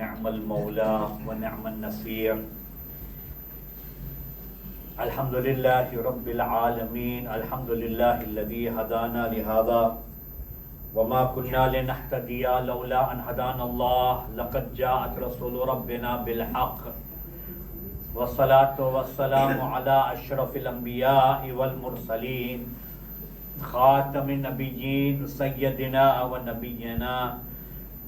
نعم المولى ونعم النصير. الحمد لله رب العالمين. الحمد لله الذي هدانا لهذا وما كنا لنهتدي لولا أن هدانا الله. لقد جاءت رسول ربنا بالحق والصلاة والسلام على أشرف الأنبياء والمرسلين خاتم النبيين سيدنا ونبينا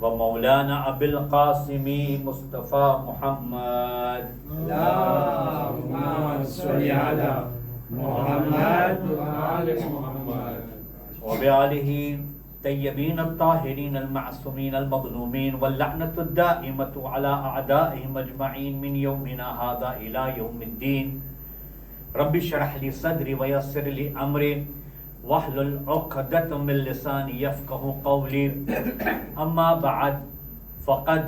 ومولانا أبي القاسم مصطفى محمد. اللهم صل على محمد وآل محمد وبآله الطيبين الطاهرين المعصومين المظلومين واللعنة الدائمة على أعدائهم أجمعين من يومنا هذا إلى يوم الدين. رب اشرح لي صدري ويسر لي أمري واحلل عقدة من لساني يفقه قولي. أما بعد فقد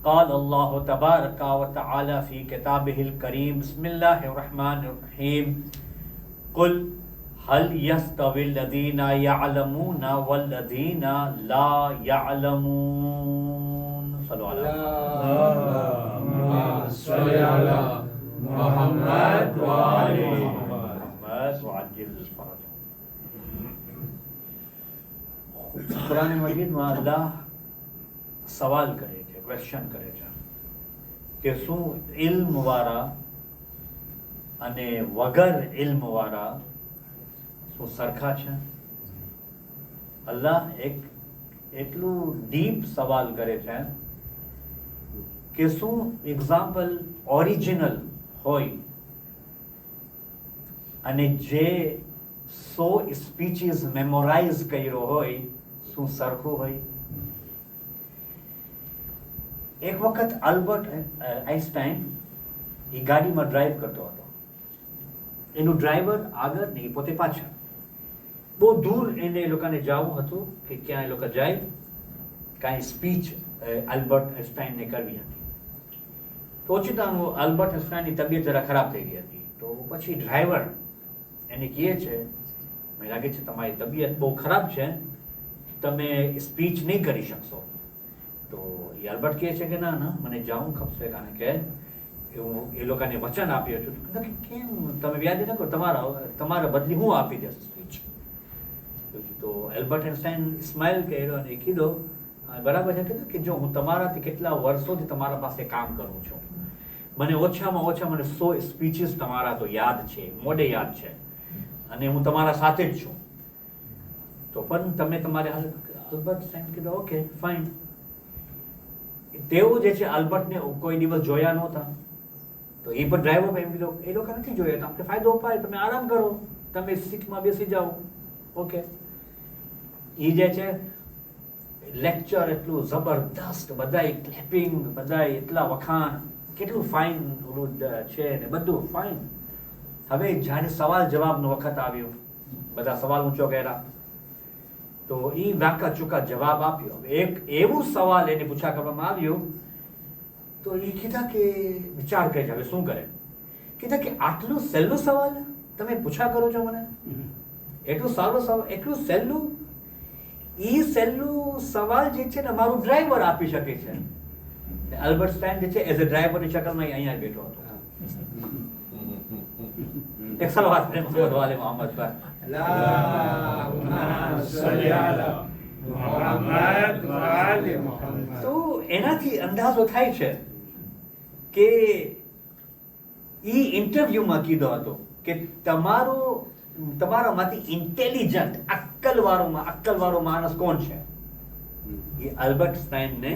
قال الله تبارك وتعالى في كتابه الكريم. بسم الله الرحمن الرحيم. قل هل يستوي الذين يعلمون والذين لا يعلمون. صلوا على اللهم صل على محمد وآل محمد وعجل فرجهم. કુરાન મજીદમાં અલ્લાહ સવાલ કરે છે, ક્વેશ્ચન કરે છે કે શું ઇલ્મવાળા અને વગર ઇલ્મવાળા શું સરખા છે? અલ્લાહ એટલું ડીપ સવાલ કરે છે કે શું એક્ઝામ્પલ ઓરિજિનલ હોય અને જે 100 સ્પીચીસ મેમોરાઇઝ કર્યો હોય શું સરખું હોય? એક વખત આલ્બર્ટ આઇન્સ્ટાઈન એ ગાડીમાં ડ્રાઈવ કરતો હતો. એનું ડ્રાઈવર આગળ ને એ પોતે પાછળ. બહુ દૂર એને એ લોકોને જવું હતું કે ક્યાં એ લોકો જાય, કાંઈ સ્પીચ આલ્બર્ટ આઇન્સ્ટાઈનને કરવી હતી. તો ઓચિતાનું આલ્બર્ટ આઇન્સ્ટાઈનની તબિયત જરા ખરાબ થઈ ગઈ હતી. તો પછી ડ્રાઈવર એને કહે છે, મને લાગે છે તમારી તબિયત બહુ ખરાબ છે, તમે સ્પીચ નહીં કરી શકશો. તો એ આલ્બર્ટ કહે છે કે ના ના મને જવું ખપશે, કારણ કે હું એ લોકોને વચન આપ્યો છું. કે કેમ તમે વ્યાજ ન કરો, તમારા બદલી હું આપી દઈશ સ્પીચ. તો આલ્બર્ટ આઇન્સ્ટાઈન સ્માઇલ કર્યો અને કીધો બરાબર છે કે જો હું તમારાથી કેટલા વર્ષોથી તમારા પાસે કામ કરું છું, મને ઓછામાં ઓછા મને 100 સ્પીચીસ તમારા તો યાદ છે, મોઢે યાદ છે, અને હું તમારા સાથે જ છું. તો પણ તમે તમારે આલ્બર્ટ આઇન્સ્ટાઈન કીધું ઓકે ફાઇન. તેઓ જે છે આલ્બર્ટને કોઈ દિવસ જોયા નહોતા. તો એ પણ ડ્રાઈવર એમ કીધું એ લોકો નથી જોયા, તો આપણે ફાયદો ઉપાય, તમે આરામ કરો, તમે સીટમાં બેસી જાઓ. ઓકે. એ જે છે લેક્ચર એટલું જબરદસ્ત, બધાય ક્લેપિંગ, બધાય એટલા વખાણ, કેટલું ફાઇન છે ને બધું ફાઇન. હવે જ્યારે સવાલ જવાબનો વખત આવ્યો, બધા સવાલ ઊંચો કર્યા, તો એ વાંકા ચૂકા જવાબ આપ્યો. એક એવું સવાલ એને પૂછા કરવામાં આવ્યો, તો એ કીધા કે વિચાર કરે છે હવે શું કરે. કીધા કે આટલું સહેલું સવાલ તમે પૂછા કરો છો મને, એટલું સારું સવાલ, એટલું સહેલું. એ સહેલું સવાલ જે છે ને મારું ડ્રાઈવર આપી શકે છે. આલ્બર્ટ સ્ટાઇન જે છે એઝ અ ડ્રાઈવરની શકલમાં અહીંયા બેઠો હતો. એક સલવાત મોહમ્મદ વાલે મોહમ્મદ પર. اللهم صل على محمد وآل محمد. તો એનાથી અંદાજો થાય છે કે ઈ ઇન્ટરવ્યુમાં કીધો હતો કે તમારામાંથી ઇન્ટેલિજન્ટ અક્કલવાળો માણસ કોણ છે. એ આલ્બર્ટ સ્ટાઇનને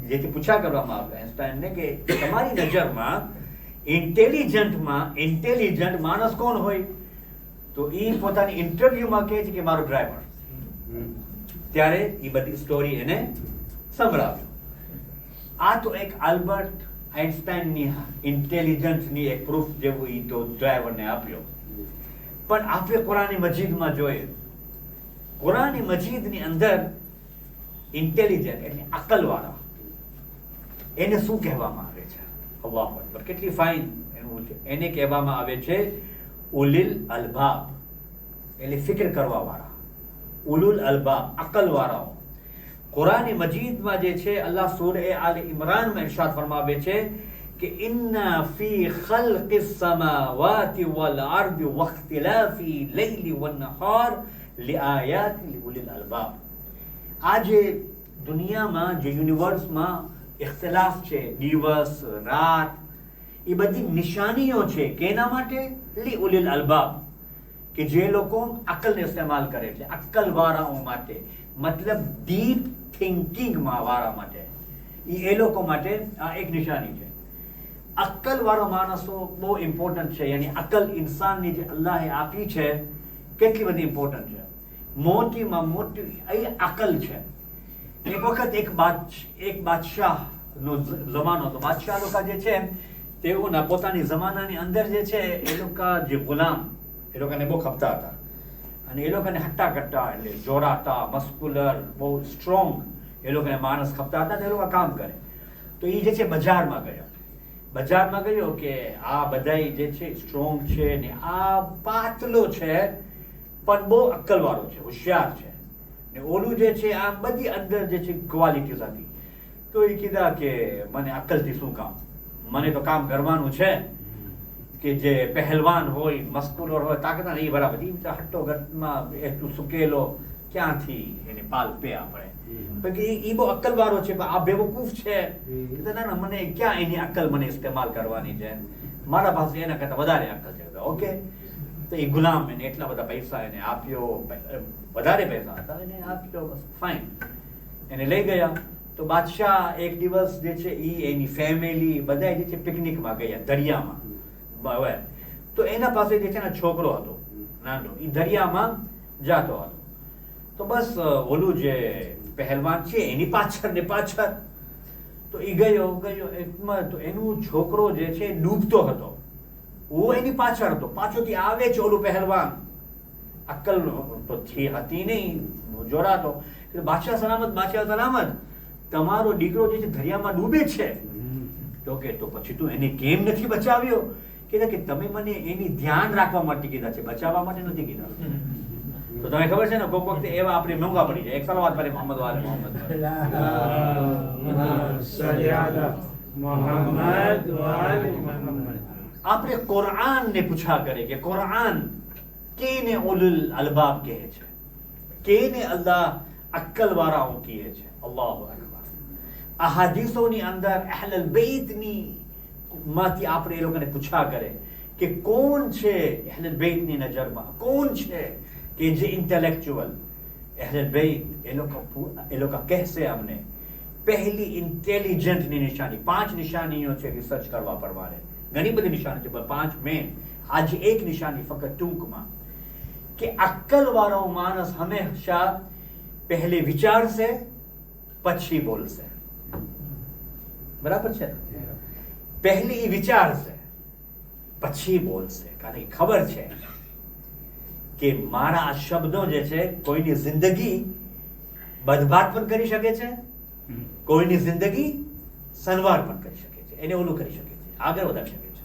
જેથી પૂછા કરવામાં આવ્યો આઇન્સ્ટાઈનને કે તમારી નજરમાં ઇન્ટેલિજન્ટ માણસ કોણ હોય. તો એ પોતાની ઇન્ટરવ્યુમાં કહે છે કે મારો ડ્રાઈવર. ત્યારે એ બધી સ્ટોરી એને સંભળાવ્યો. આ તો એક આલ્બર્ટ આઇન્સ્ટાઈનની ઇન્ટેલિજન્સની એક પ્રૂફ જેવું એ તો ડ્રાઈવરને આપ્યો. પણ આપણે કુરાન મજીદમાં જોઈએ, કુરાન મજીદની અંદર ઇન્ટેલિજન્ટ એટલે અક્કલવાળા એને શું કહેવામાં આવે છે? અલ્લાહુ અકબર, કેટલી ફાઇન એને કહેવામાં આવે છે ઉલિલ અલ્બાબ, એટલે ફિક્ર કરવા વાળા. ઉલુલ અલ્બાબ, અક્કલ વાળાઓ. કુરાન મજીદમાં જે છે અલ્લાહ સૂરે આલ ઇમરાનમાં ઇરશાદ ફરમાવે છે કે ઇન્ના ફી ખલ્કિસ સમાવાતિ વલ અર્દિ વખ્તિલાફી લૈલી વન નહાર લિઆયાતિ લિઉલિલ અલ્બાબ. આ જે દુનિયામાં જે યુનિવર્સમાં ઇખ્તિલાફ છે, દિવસ રાત, એ બધી નિશાનીઓ છે કેના માટે? લિઉલિલ અલ્બાબ, કે જે લોકો અકલને ઇસ્તેમાલ કરે છે, અક્કલવાળાઓ માટે, મતલબ ડીપ થિંકિંગમાં વાળા માટે. એ લોકો માટે આ એક નિશાની છે. અક્કલવાળો માણસો બહુ ઇમ્પોર્ટન્ટ છે. યાની અક્કલ ઇન્સાનની જે અલ્લાહે આપી છે કેટલી બધી ઇમ્પોર્ટન્ટ છે. મોટીમાં મોટી એ અક્લ છે. એક વખત એક બાદશાહનો જમાનો હતો. બાદશાહ લોકો જે છે તેઓના પોતાની જમાનાની અંદર જે છે એ લોકો જે ગુલામ એ લોકોને બહુ ખપતા હતા અને એ લોકોને હટ્ટા કટ્ટા એટલે જોરાતા, મસ્ક્યુલર, બહુ સ્ટ્રોંગ એ લોકોને માણસ ખપતા હતા. એ લોકો કામ કરે. તો એ જે છે બજારમાં ગયો કે આ બધાય જે છે સ્ટ્રોંગ છે ને આ પાતળો છે પણ બહુ અક્કલવાળો છે, હોશિયાર છે ને ઓલું જે છે આ બધી અંદર જે છે ક્વોલિટીઝ હતી. તો એ કીધા કે મને અક્કલથી શું કામ, મને તો કામ કરવાનું છે. કે જે પહેલવાન હોય, મસ્ક્યુલર હોય, તાકાત નહીં બરાબર, એ હટ્ટો ઘટમાં એટલું સુકેલો ક્યાંથી એને પાલ પે આપણે એ બહુ અક્કલવાળો છે, આ બેવકૂફ છે. ના મને ક્યાં એની અક્કલ મને ઇસ્તેમાલ કરવાની છે, મારા પાસે એના કરતા વધારે અક્કલ છે. ઓકે, તો એ ગુલામ એને એટલા બધા પૈસા એને આપ્યો, વધારે પૈસા હતા એને આપ્યો, ફાઇન, એને લઈ ગયા. તો બાદશાહ એક દિવસ જે છે એની ફેમિલી બધા જે છે પિકનિકમાં ગયા દરિયામાં. તો એના પાસે જે છે ને છોકરો હતો નાનો, એ દરિયામાં જાતો હતો. તો બસ ઓલું જે પહેલવાન છે એની પાછળ ને પાછળ. તો એ ગયો એકમાં તો એનું છોકરો જે છે ડૂબતો હતો, હું એની પાછળ હતો, પાછળથી આવે છે ઓલું પહેલવાન. અક્કલ તો હતી નહીં, જોરાતો. બાદશાહ સલામત, તમારો દીકરો જે છે દરિયામાં ડૂબે છે. તો કે તો પછી તું એને કેમ નથી બચાવ્યો? કીધા કે તમે મને એની ધ્યાન રાખવા માટે કીધા છે, બચાવવા માટે નથી કીધા. તો તમે ખબર છે ને કોઈક વખતે એવા આપણે મોંઘા પડી જાય. એક સલાવત પડે મોહમ્મદ વાલે મોહમ્મદ. આપણે કુરાનને પૂછા કરે કે કુરાન કેને ઉલુલ અલ્બાબ કહે છે, કેને અલ્લાહ અક્કલ વાળાઓ કહે છે. અલ્લાહુ અકબર. અહાદીસોની અંદર અહલલ બેતની માંથી આપણે એ લોકોને પૂછા કરે કે કોણ છે અહલલ બેતની નજરમાં, કોણ છે કે જે ઇન્ટેલેક્ચ્યુઅલ અહલલ બેત. એ લોકો કહેશે અમને પહેલી ઇન્ટેલિજન્ટની નિશાની, 5 નિશાનીઓ છે રિસર્ચ કરવા પડવાને. ઘણી બધી નિશાની છે પણ 5 મેં આજે એક નિશાની ફક્ત ટૂંકમાં કે અક્કલ વાળો માણસ હંમેશા પહેલે વિચારશે પછી બોલશે. બરાબર છે? પહેલી એ વિચારશે પછી બોલશે, કારણ કે ખબર છે કે મારા આ શબ્દો જે છે કોઈની જિંદગી બરબાદ પણ કરી શકે છે, કોઈની જિંદગી સનવાર પણ કરી શકે છે, એને ઓલું કરી શકે છે, આગળ વધારી શકે છે.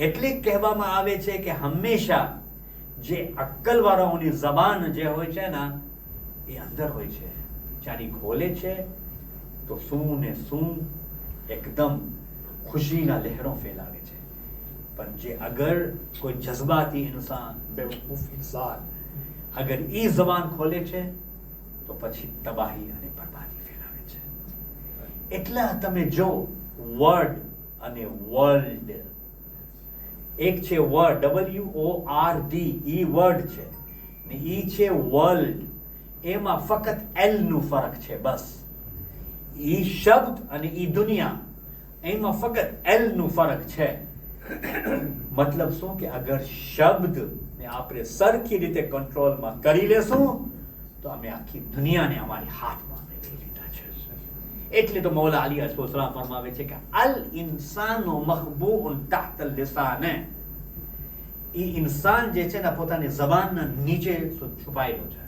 એટલે કહેવામાં આવે છે કે હંમેશા જે અક્કલ વાળાઓની જબાન જે હોય છે ને એ અંદર હોય છે, જ્યારે ખોલે છે તો શું ને શું એકદમ ખુશીના લહેરો ફેલાવે છે. પણ જે અગર કોઈ જજ્બાતી ઇન્સાન, બેવકૂફ ઇન્સાન અગર એ જબાન ખોલે છે તો પછી તબાહી અને બરબાદી ફેલાવે છે. એટલા તમે જો વર્ડ અને વર્લ્ડ, એક છે વર્ડ WORD, ઈ વર્ડ છે ને ઈ છે વર્લ્ડ. એમાં ફક્ત એલ નું ફરક છે બસ. ઈ શબ્દ અને ઈ દુનિયા, એમાં ફક્ત એલ નું ફરક છે. મતલબ શું કે અગર શબ્દ ને આપણે સરખી રીતે કંટ્રોલમાં કરી લેશું તો અમે આખી દુનિયાને અમારી હાથમાં લઈ લીધા છે. એટલે તો મૌલા અલી અલૈહિસ્સલામ ફરમાવે છે કે અલ ઇન્સાનુ મખબૂઉન તહત અલ લિસાને. ઈ ઇન્સાન જે છે ને પોતાની જબાનના નીચે છુપાયેલો છે.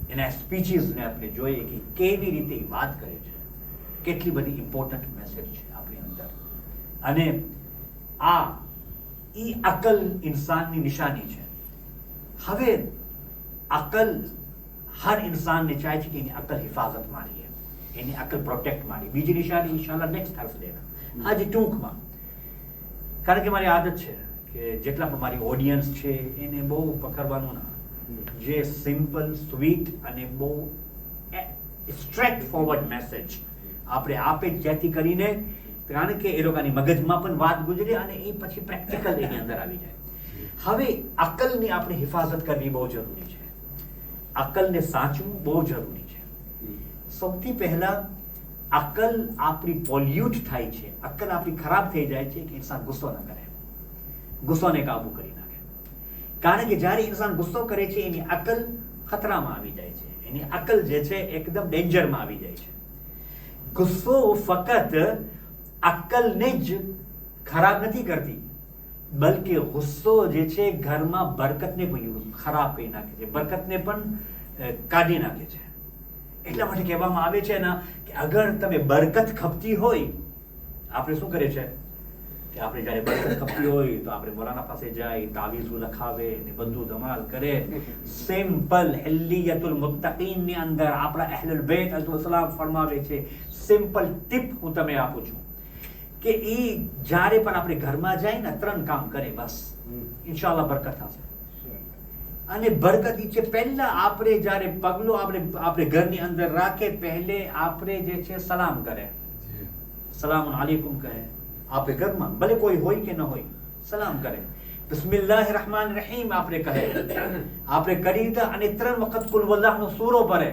એના સ્પીચીસને આપણે જોઈએ કે કેવી રીતે વાત કરે છે, કેટલી બધી ઇમ્પોર્ટન્ટ મેસેજ છે આપણી અંદર. અને આ ઈ અકલ ઇન્સાનની નિશાની છે. હવે અકલ હર ઇન્સાનને ચાહે છે કે એની અકલ હિફાજત મારીએ, એની અકલ પ્રોટેક્ટ મારી. બીજી નિશાની ઇન્શાલ્લાહ નેક્સ્ટ થર્સડે આજે ટૂંકમાં, કારણ કે મારી આદત છે કે જેટલા પણ મારી ઓડિયન્સ છે એને બહુ પકડવાનું ના, જે સિમ્પલ સ્વીટ અને બહુ સ્ટ્રેટ ફોરવર્ડ મેસેજ આપણે આપે જેથી કરીને, કારણ કે એ લોકોની મગજમાં પણ વાત ગુજરે અને એ પછી પ્રેક્ટિકલ એની અંદર આવી જાય. હવે અકલની આપણે હિફાજત કરવી બહુ જરૂરી છે, અકલને સાચવું બહુ જરૂરી છે. સૌથી પહેલા અકલ આપણી પોલ્યુટ થાય છે, અકલ આપણી ખરાબ થઈ જાય છે કે ઇન્સાન ગુસ્સો ન કરે, ગુસ્સોને કાબુ કરી નાખે. કારણ કે જ્યારે ઇન્સાન ગુસ્સો કરે છે એની અકલ ખતરામાં આવી જાય છે, એની અકલ જે છે એકદમ ડેન્જરમાં આવી જાય છે. ગુસ્સો ફક્ત અકલને જ ખરાબ નથી કરતી, બલકે ગુસ્સો જે છે ઘરમાં બરકતને પણ ખરાબ કરી નાખે છે, બરકતને પણ કાઢી નાખે છે. એટલા માટે કહેવામાં આવે છે ને કે અગર તમે બરકત ખપતી હોય, આપણે શું કરે છે કે આપણે જ્યારે બરકત ખપતી હોય તો આપણે મૌલાના પાસે જાય, તાવીઝ લખાવે ને બધું ધમાલ કરે. સિમ્પલ હિલ્લિયતુલ મુત્તકીન ની અંદર આપણા અહલુલ બેત અલૈહિસ્સલામ ફરમાવે છે, સિમ્પલ ટિપ હું તમને આપું છું કે એ જ્યારે પણ આપણે ઘરમાં જાય ને 3 કામ કરે, બસ ઇન્શાલ્લાહ બરકત થશે. અને બરકત છે પહેલા આપણે જ્યારે પગલું આપણે ઘરની અંદર રાખે, પહેલે આપણે જે છે સલામ કરે, સલામ અલૈકુમ કહે. આપણે ઘરમાં ભલે કોઈ હોય કે ન હોય સલામ કરે, બિસ્મિલ્લાહિર રહેમાનિર રહીમ આપણે કહે, આપણે કરી દે અને 3 વખત કુલ વલ્લાહનો સૂરો પઢે.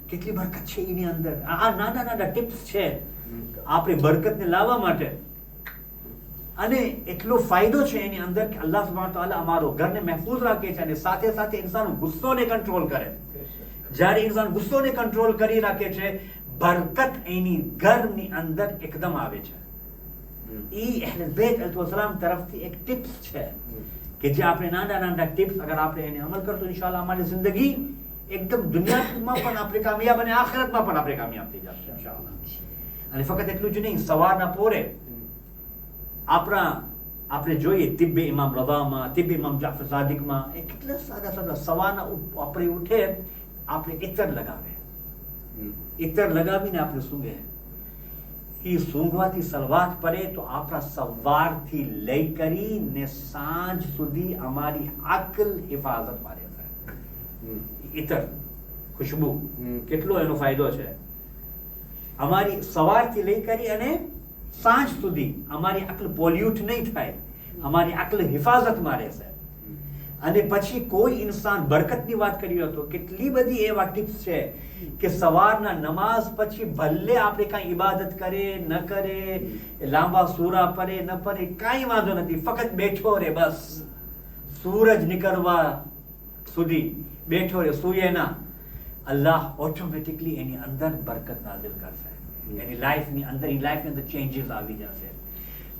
કેટલી બરકત છે એની અંદર. આ નાના નાના ટિપ્સ છે આપણે બરકતને લાવવા માટે. અને એટલો ફાયદો છે એની અંદર કે અલ્લાહ સુબ્હાનહુ તઆલા અમારો ઘરને મહેફૂઝ રાખે છે અને સાથે સાથે ઇન્સાન ગુસ્સોને કંટ્રોલ કરે. જ્યારે ઇન્સાન ગુસ્સોને કંટ્રોલ કરી રાખે છે, બરકત એની ઘરની અંદર એકદમ આવે છે. એ અહલે બેત અલૈહિસ્સલામ તરફથી એક ટિપ્સ છે કે જે આપણે નાના નાના ટિપ્સ અગર આપણે એને અમલ કરતો ઇન્શાલ્લાહ અમારી જિંદગી એકદમ દુનિયામાં પણ આપણે કામયાબ અને આખિરતમાં પણ આપણે કામયાબ થઈ જશે ઇન્શાલ્લાહ. અને ફક્ત એટલું જ નહીં, સવારના પોરે આપણે જોઈએ તિબ્બે ઇમામ રઝામાં, તિબ્બે ઇમામ જાફર સાદિકમાં, એ કેટલા સાદા સાદા સવારના આપણે ઉઠે આપણે ઇતર લગાવે, ઇતર લગાવીને આપણે સૂંઘે. એ સૂંઘવાથી સલવાત પડે તો આપણા સવારથી લઈ કરીને સાંજ સુધી અમારી અકલ હિફાજતમાં રહેશે. ઇતર ખુશ્બુ કેટલો એનો ફાયદો છે. અમારી સવારથી લઈ કરી અને સાંજ સુધી અમારી અકલ પોલ્યુટ નહીં થાય, અમારી અકલ હિફાજતમાં રહેશે. અને પછી કોઈ ઇન્સાન બરકતની વાત કરી હતો, કેટલી બધી એવા ટિપ્સ છે કે સવારના નમાઝ પછી ભલે આપણે કાંઈ ઇબાદત કરે ન કરે, લાંબા સૂરા પડે ન પડે કાંઈ વાંધો નથી, ફક્ત બેઠો રહે, બસ સૂરજ નીકળવા સુધી બેઠો રહે, સૂયે ના. અલ્લાહ ઓટોમેટિકલી એની અંદર બરકત નાઝિલ કરશે, એની લાઈફની અંદર ચેન્જીસ આવી જશે.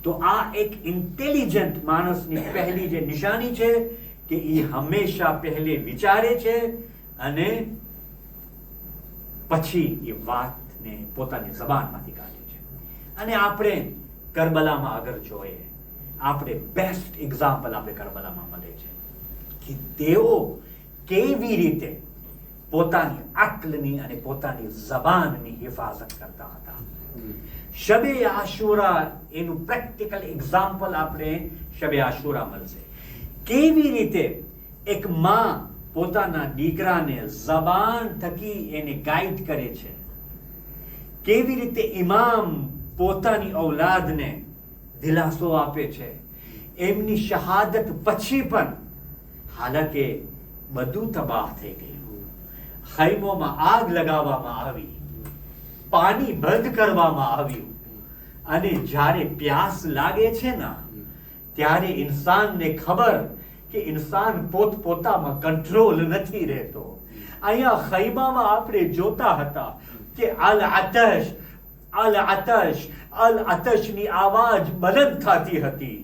તો આ એક ઇન્ટેલિજન્ટ માણસની પહેલી જે નિશાની છે કે એ હંમેશા પહેલે વિચારે છે અને પછી એ વાતને પોતાની જબાનમાંથી કાઢે છે. અને આપણે કરબલામાં આગળ જોઈએ, આપણે બેસ્ટ એક્ઝામ્પલ આપણે કરબલામાં મળે છે કે તેઓ કેવી રીતે પોતાની અક્લની અને પોતાની જબાનની હિફાજત કરતા હતા. શબે આશુરા એનું પ્રેક્ટિકલ એક્ઝામ્પલ આપણે શબે આશુરા મળશે. કેવી રીતે એક માં પોતાના દીકરાને જબાન થકી એને ગાઈડ કરે છે, કેવી રીતે ઇમામ પોતાની ઔલાદને દિલાસો આપે છે એમની શહાદત પછી પણ. હાલાકે બધું તબાહ થઈ ગયું, ખૈમોમાં આગ લગાવવામાં આવી, પાણી બંધ કરવામાં આવ્યું, અને જ્યારે પ્યાસ લાગે છે ને ત્યારે ઇન્સાનને ખબર કે ઇન્સાન પોતપોતામાં કંટ્રોલ નથી રહેતો. અહીંયા ખૈમામાં આપણે જોતા હતા કે અલ આતશની આવાજ બલંદ થતી હતી,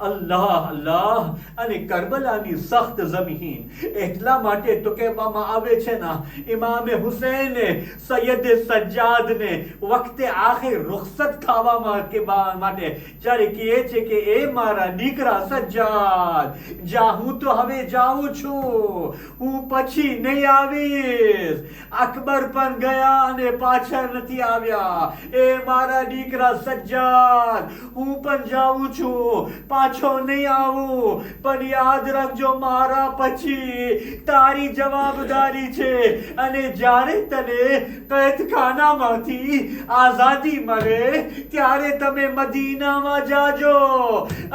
અલ્લાહ અલ્લાહ અને કરબલાની સખ્ત જમીન એટલા માટે તો કહેવામાં આવે છે ને ઇમામે હુસૈને સૈયદે સજ્જાદને વખતે આખિર રૂખસત ખાવામાં કે માટે જ્યારે કહે છે કે એ મારા દીકરા સજ્જાદ જા હું તો હવે જાઉં છું, હું પછી નહીં આવીશ. અકબર પણ ગયા અને પાછા નથી આવ્યા. એ મારા દીકરા સજ્જાદ હું પણ જાઉં છું, પાછો નહીં આવું, પણ યાદ રાખજો મારા પછી તારી જવાબદારી છે. અને જ્યારે તને કૈદખાનામાંથી આઝાદી મળે ત્યારે તમે મદીનામાં જાજો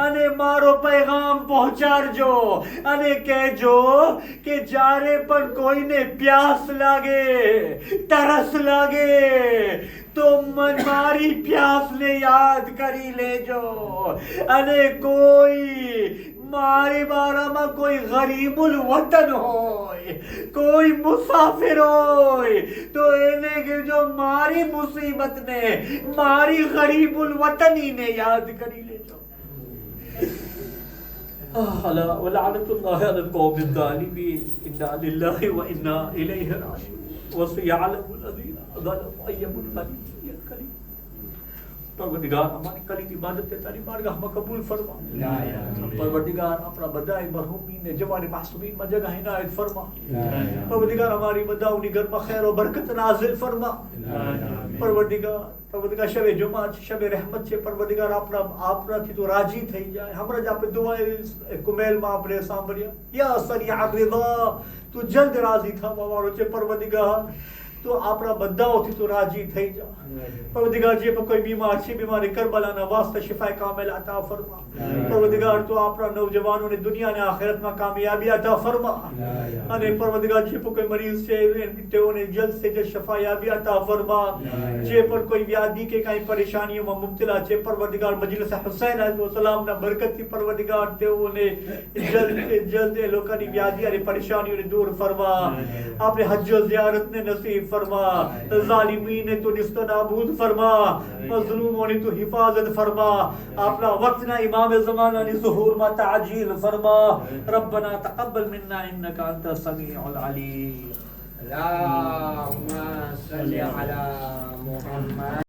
અને મારો પૈગામ પહોંચાડજો અને કહેજો કે જ્યારે પણ કોઈને પ્યાસ લાગે, તરસ લાગે તો મારી પ્યાસને યાદ કરી લેજો. અને કોઈ મારી બારામાં કોઈ ગરીબુલ વતન હોય, કોઈ મુસાફિર હોય તો એને કહેજો મારી મુસીબતને, મારી ગરીબુલ વતનીને યાદ કરી લેજો. વલعنતુલ્લાહ અલલ કૌમિઝ ઝાલિમીન. ઇન્ના લિલ્લાહિ વ ઇન્ના ઇલૈહિ રાજિഊન. વસયઅલમુલ લઝીના ઝલમુ અય્યુલ કલીમ. પરવરદિગાર અમારી કલીની ઇબાદત તારી બારગાહમાં કબૂલ ફરમા. પરવરદિગાર આપણા બધાય મરહૂમીને જવાને માસૂમીનમાં જગહ ઇનાયત ફરમા. પરવરદિગાર અમારી બધાઓની ઘરમાં ખૈર વ બરકત નાઝિલ ફરમા. પરવરદિગાર શબે જુમા છે, શબે રહેમત છે. પરવરદિગાર આપણાથી તો રાજી થઈ જાય. હમણાં જ આપણે દુઆએ કુમેલમાં આપણે સાંભળ્યા યા સરીઅ રિદા, તું જલ્દ રાજી થવા વાળો છે. પરવરદિગાર તો આપણા બધાઓથી તો રાજી થઈ જા. પરવરદિગાર જે પણ કોઈ બીમાર છે, બીમારી કરબલાના વાસ્તે શિફાએ કામિલ અતા ફરમા. પરવરદિગાર તો આપણા નવજવાનોને દુનિયા અને આખિરતમાં કામયાબી અતા ફરમા. અને પરવરદિગાર જે પણ કોઈ મરીઝ છે તેઓને જલ્દ સે જલ્દ શફાયાબી અતા ફરમા. જે પણ કોઈ વ્યાધિ કે કાંઈ પરેશાનીઓમાં મુબ્તલા છે, પરવરદિગાર મજલિસ હુસૈન અલૈહિસ્સલામના બરકતથી પરવરદિગાર તેઓને જલ્દ સે જલ્દ એ લોકોની વ્યાધિ અને પરેશાનીઓને દૂર ફરમા. આપણે હજ ઝિયારતને નસીબ फरमा. ज़ालिमीन तो निस्त नाबूद फरमा, मज़लूमों ने तो हिफाजत फरमा. अपना वक्त ना इमाम ज़माना ने ज़ुहूर मा ताजील फरमा. रब्बना तक़ब्बल मिन्ना इन्नका अंतस समीउल अलीम. अल्लाहुम्मा सल्लि अला मुहम्मद.